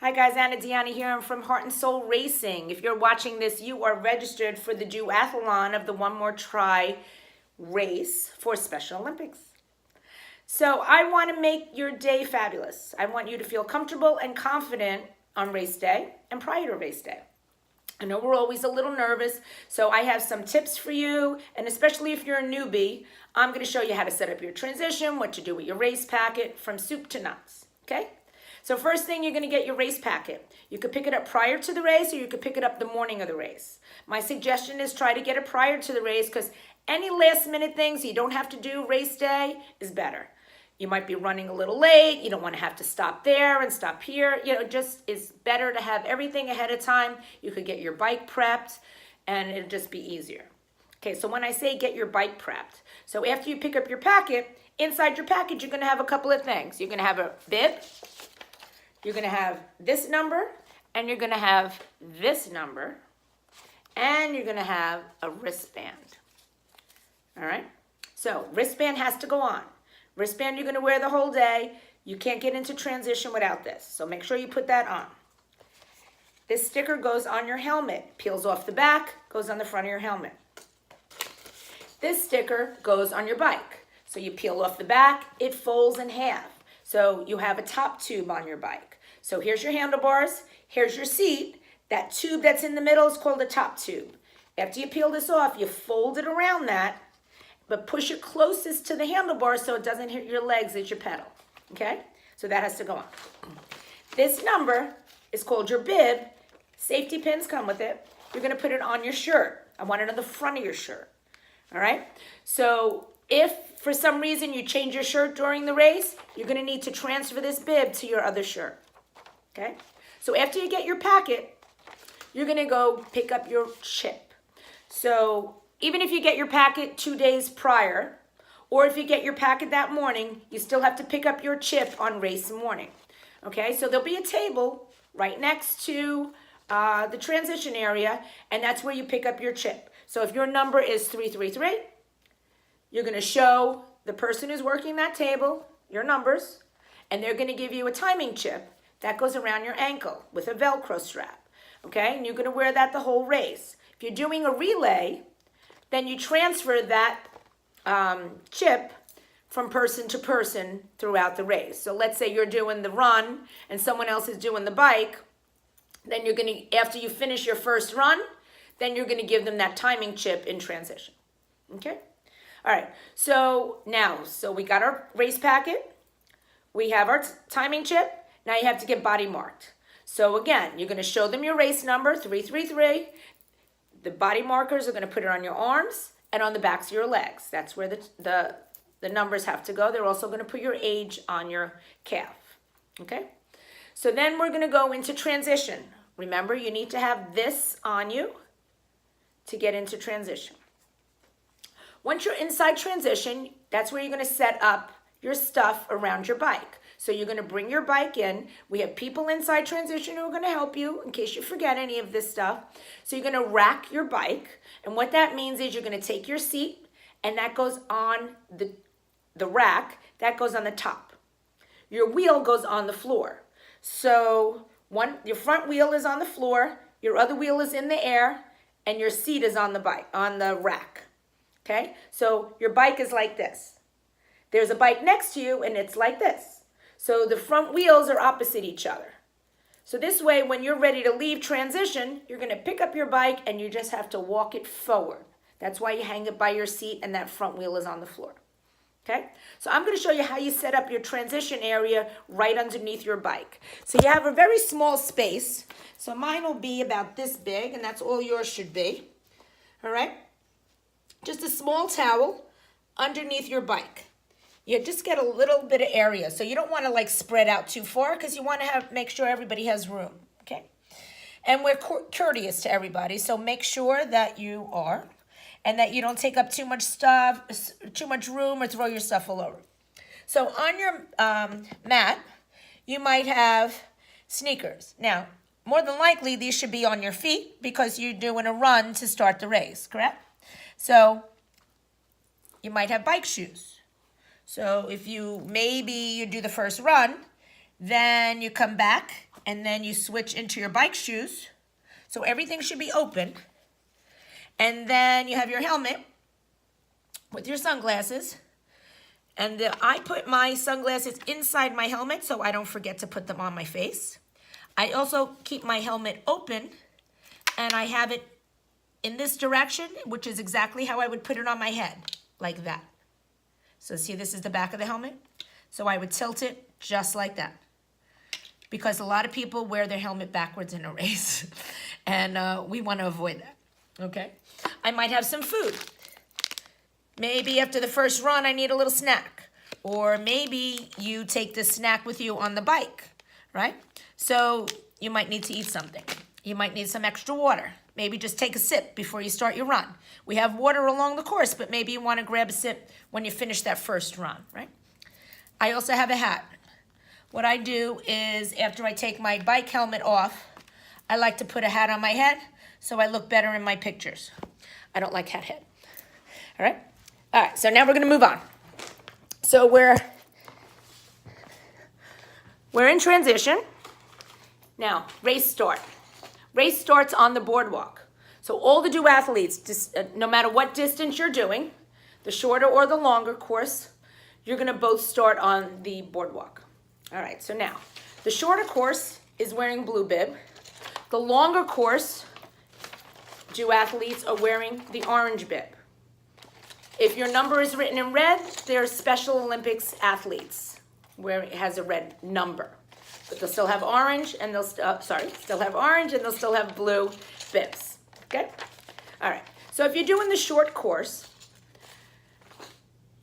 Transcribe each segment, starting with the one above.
Hi guys, Anna Deanna here. I'm from Heart and Soul Racing. If you're watching this, you are registered for the duathlon of the One More Try race for Special Olympics. So I want to make your day fabulous. I want you to feel comfortable and confident on race day and prior to race day. I know we're always a little nervous, so I have some tips for you, and especially if you're a newbie, I'm going to show you how to set up your transition, what to do with your race packet from soup to nuts, okay? So first thing, you're going to get your race packet. You could pick it up prior to the race, or you could pick it up the morning of the race. My suggestion is try to get it prior to the race, because any last minute things you don't have to do race day is better. You might be running a little late. You don't want to have to stop there and stop here. You know, just it's better to have everything ahead of time. You could get your bike prepped, and it'll just be easier. Okay, so when I say get your bike prepped, so after you pick up your packet, inside your package, you're going to have a couple of things. You're going to have a bib. You're going to have this number, and you're going to have this number, and you're going to have a wristband. All right? So wristband has to go on. Wristband you're going to wear the whole day. You can't get into transition without this, so make sure you put that on. This sticker goes on your helmet. Peels off the back, goes on the front of your helmet. This sticker goes on your bike. So you peel off the back, it folds in half. So you have a top tube on your bike. So here's your handlebars, here's your seat. That tube that's in the middle is called a top tube. After you peel this off, you fold it around that, but push it closest to the handlebars so it doesn't hit your legs as you pedal, okay? So that has to go on. This number is called your bib. Safety pins come with it. You're gonna put it on your shirt. I want it on the front of your shirt, all right? So if for some reason you change your shirt during the race, you're gonna need to transfer this bib to your other shirt, okay? So after you get your packet, you're gonna go pick up your chip. So even if you get your packet 2 days prior, or if you get your packet that morning, you still have to pick up your chip on race morning, okay? So there'll be a table right next to the transition area, and that's where you pick up your chip. So if your number is 333, you're gonna show the person who's working that table your numbers, and they're gonna give you a timing chip that goes around your ankle with a Velcro strap, okay? And you're gonna wear that the whole race. If you're doing a relay, then you transfer that chip from person to person throughout the race. So let's say you're doing the run and someone else is doing the bike, then you're gonna, after you finish your first run, then you're gonna give them that timing chip in transition, okay? All right, so we got our race packet, we have our timing chip, now you have to get body marked. So again, you're gonna show them your race number, 333, the body markers are gonna put it on your arms and on the backs of your legs. That's where the numbers have to go. They're also gonna put your age on your calf, okay? So then we're gonna go into transition. Remember, you need to have this on you to get into transition. Once you're inside transition, that's where you're gonna set up your stuff around your bike. So you're gonna bring your bike in. We have people inside transition who are gonna help you in case you forget any of this stuff. So you're gonna rack your bike. And what that means is you're gonna take your seat, and that goes on the rack, that goes on the top. Your wheel goes on the floor. So your front wheel is on the floor, your other wheel is in the air, and your seat is on the bike, on the rack, okay? So your bike is like this. There's a bike next to you, and it's like this. So the front wheels are opposite each other. So this way, when you're ready to leave transition, you're gonna pick up your bike and you just have to walk it forward. That's why you hang it by your seat and that front wheel is on the floor, okay? So I'm gonna show you how you set up your transition area right underneath your bike. So you have a very small space. So mine will be about this big, and that's all yours should be, all right? Just a small towel underneath your bike. You just get a little bit of area. So you don't want to like spread out too far, because you want to make sure everybody has room, okay? And we're courteous to everybody, so make sure that you are, and that you don't take up too much stuff, too much room, or throw your stuff all over. So on your mat, you might have sneakers. Now, more than likely, these should be on your feet because you're doing a run to start the race, correct? So you might have bike shoes. So if maybe you do the first run, then you come back and then you switch into your bike shoes. So everything should be open. And then you have your helmet with your sunglasses. And I put my sunglasses inside my helmet so I don't forget to put them on my face. I also keep my helmet open, and I have it in this direction, which is exactly how I would put it on my head, like that. So see, this is the back of the helmet. So I would tilt it just like that, because a lot of people wear their helmet backwards in a race, and we want to avoid that, okay? I might have some food. Maybe after the first run, I need a little snack. Or maybe you take this snack with you on the bike, right? So you might need to eat something. You might need some extra water. Maybe just take a sip before you start your run. We have water along the course, but maybe you want to grab a sip when you finish that first run, right? I also have a hat. What I do is after I take my bike helmet off, I like to put a hat on my head so I look better in my pictures. I don't like hat head, all right? All right, so now we're going to move on. So we're in transition. Now, race start. Race starts on the boardwalk. So all the duathletes, no matter what distance you're doing, the shorter or the longer course, you're going to both start on the boardwalk. All right, so now, the shorter course is wearing blue bib. The longer course, duathletes are wearing the orange bib. If your number is written in red, they're Special Olympics athletes, where it has a red number. But they'll still have orange, and they'll still have blue bibs. Okay? All right. So if you're doing the short course,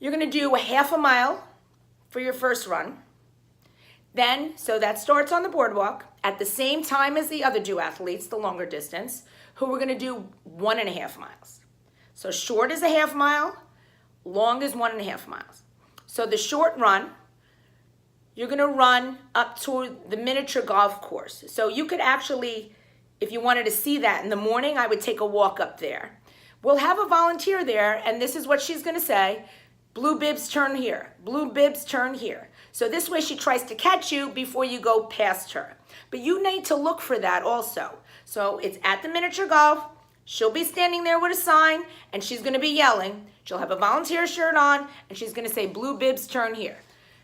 you're going to do a half a mile for your first run. Then, so that starts on the boardwalk at the same time as the other duathletes, the longer distance, who are going to do 1.5 miles. So short is a half mile, long is 1.5 miles. So the short run, you're going to run up to the miniature golf course. So you could actually, if you wanted to see that in the morning, I would take a walk up there. We'll have a volunteer there, and this is what she's going to say. Blue bibs turn here. Blue bibs turn here. So this way she tries to catch you before you go past her. But you need to look for that also. So it's at the miniature golf. She'll be standing there with a sign, and she's going to be yelling. She'll have a volunteer shirt on, and she's going to say, blue bibs turn here.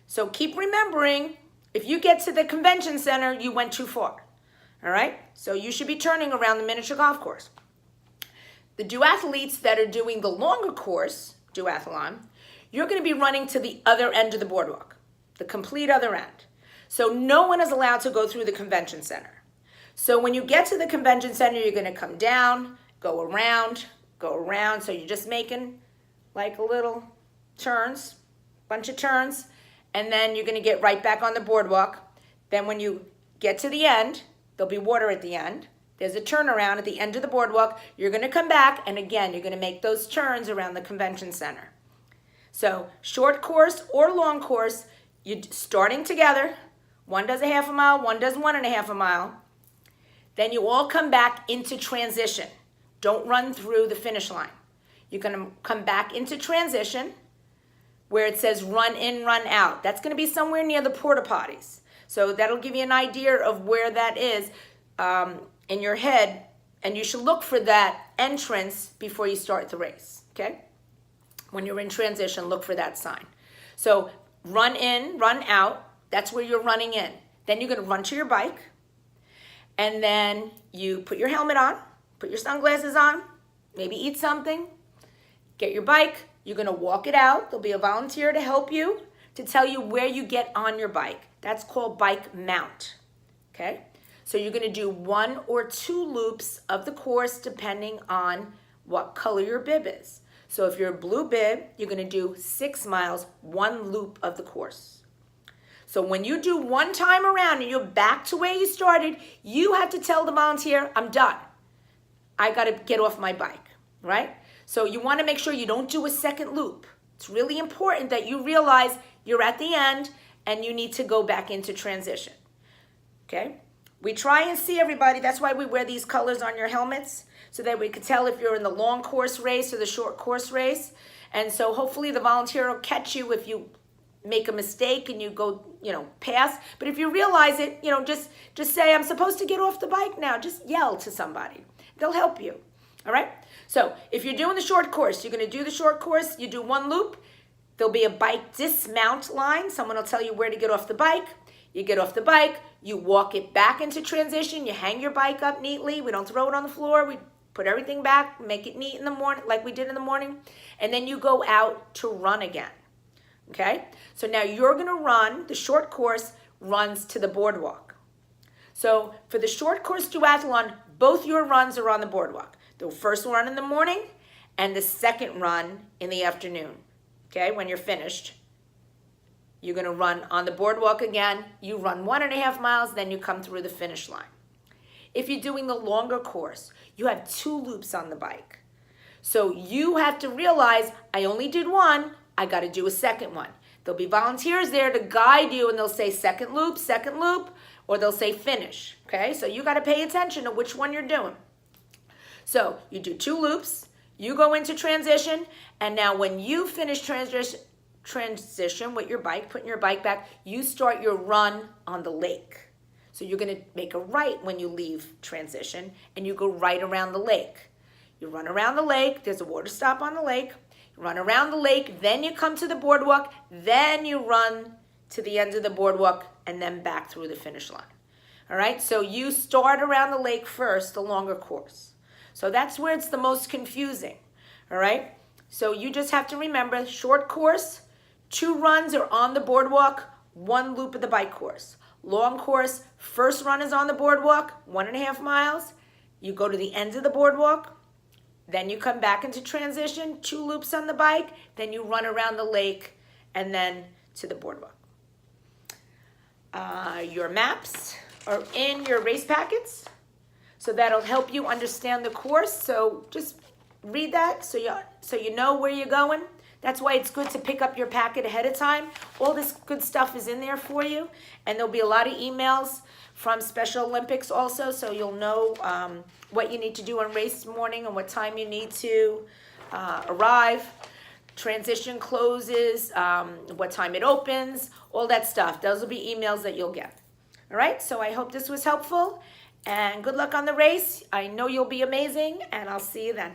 So keep remembering, if you get to the convention center, you went too far. All right? So you should be turning around the miniature golf course. The duathletes that are doing the longer course, duathlon, you're going to be running to the other end of the boardwalk, the complete other end. So no one is allowed to go through the convention center. So when you get to the convention center, you're going to come down, go around. So you're just making like little turns, bunch of turns, and then you're going to get right back on the boardwalk. Then when you get to the end, there'll be water at the end. There's a turnaround at the end of the boardwalk. You're going to come back, and again, you're going to make those turns around the convention center. So short course or long course, you're starting together. One does a half a mile, one does 1.5 miles. Then you all come back into transition. Don't run through the finish line. You're going to come back into transition where it says run in, run out. That's going to be somewhere near the porta potties. So that'll give you an idea of where that is in your head, and you should look for that entrance before you start the race, okay? When you're in transition, look for that sign. So run in, run out, that's where you're running in. Then you're going to run to your bike, and then you put your helmet on, put your sunglasses on, maybe eat something, get your bike, you're going to walk it out. There'll be a volunteer to help you, to tell you where you get on your bike. That's called bike mount, okay? So you're going to do 1 or 2 loops of the course depending on what color your bib is. So if you're a blue bib, you're going to do 6 miles, 1 loop of the course. So when you do one time around and you're back to where you started, you have to tell the volunteer, I'm done. I got to get off my bike, right? So you want to make sure you don't do a second loop. It's really important that you realize you're at the end and you need to go back into transition, okay? We try and see everybody. That's why we wear these colors on your helmets, so that we could tell if you're in the long course race or the short course race. And so hopefully the volunteer will catch you if you make a mistake and you go, pass. But if you realize it, just say, I'm supposed to get off the bike now. Just yell to somebody. They'll help you. All right? So if you're doing the short course, you're going to do the short course. You do one loop. There'll be a bike dismount line. Someone will tell you where to get off the bike. You get off the bike. You walk it back into transition. You hang your bike up neatly. We don't throw it on the floor. We put everything back, make it neat in the morning like we did in the morning. And then you go out to run again. Okay? So now you're going to run. The short course runs to the boardwalk. So for the short course duathlon, both your runs are on the boardwalk. The first run in the morning and the second run in the afternoon. Okay, when you're finished, you're going to run on the boardwalk again. You run 1.5 miles, then you come through the finish line. If you're doing the longer course, you have 2 loops on the bike. So you have to realize, I only did one, I got to do a second one. There'll be volunteers there to guide you, and they'll say second loop, or they'll say finish. Okay, so you got to pay attention to which one you're doing. So you do 2 loops, you go into transition, and now when you finish transition with your bike, putting your bike back, you start your run on the lake. So you're going to make a right when you leave transition, and you go right around the lake. You run around the lake, there's a water stop on the lake, you run around the lake, then you come to the boardwalk, then you run to the end of the boardwalk, and then back through the finish line. All right, so you start around the lake first, the longer course. So that's where it's the most confusing, all right? So you just have to remember, short course, 2 runs are on the boardwalk, 1 loop of the bike course. Long course, first run is on the boardwalk, 1.5 miles. You go to the end of the boardwalk, then you come back into transition, 2 loops on the bike, then you run around the lake, and then to the boardwalk. Your maps are in your race packets. So that'll help you understand the course. So just read that so you know where you're going. That's why it's good to pick up your packet ahead of time. All this good stuff is in there for you. And there'll be a lot of emails from Special Olympics also, so you'll know what you need to do on race morning and what time you need to arrive. Transition closes, what time it opens, all that stuff. Those will be emails that you'll get. All right, so I hope this was helpful. And good luck on the race. I know you'll be amazing, and I'll see you then.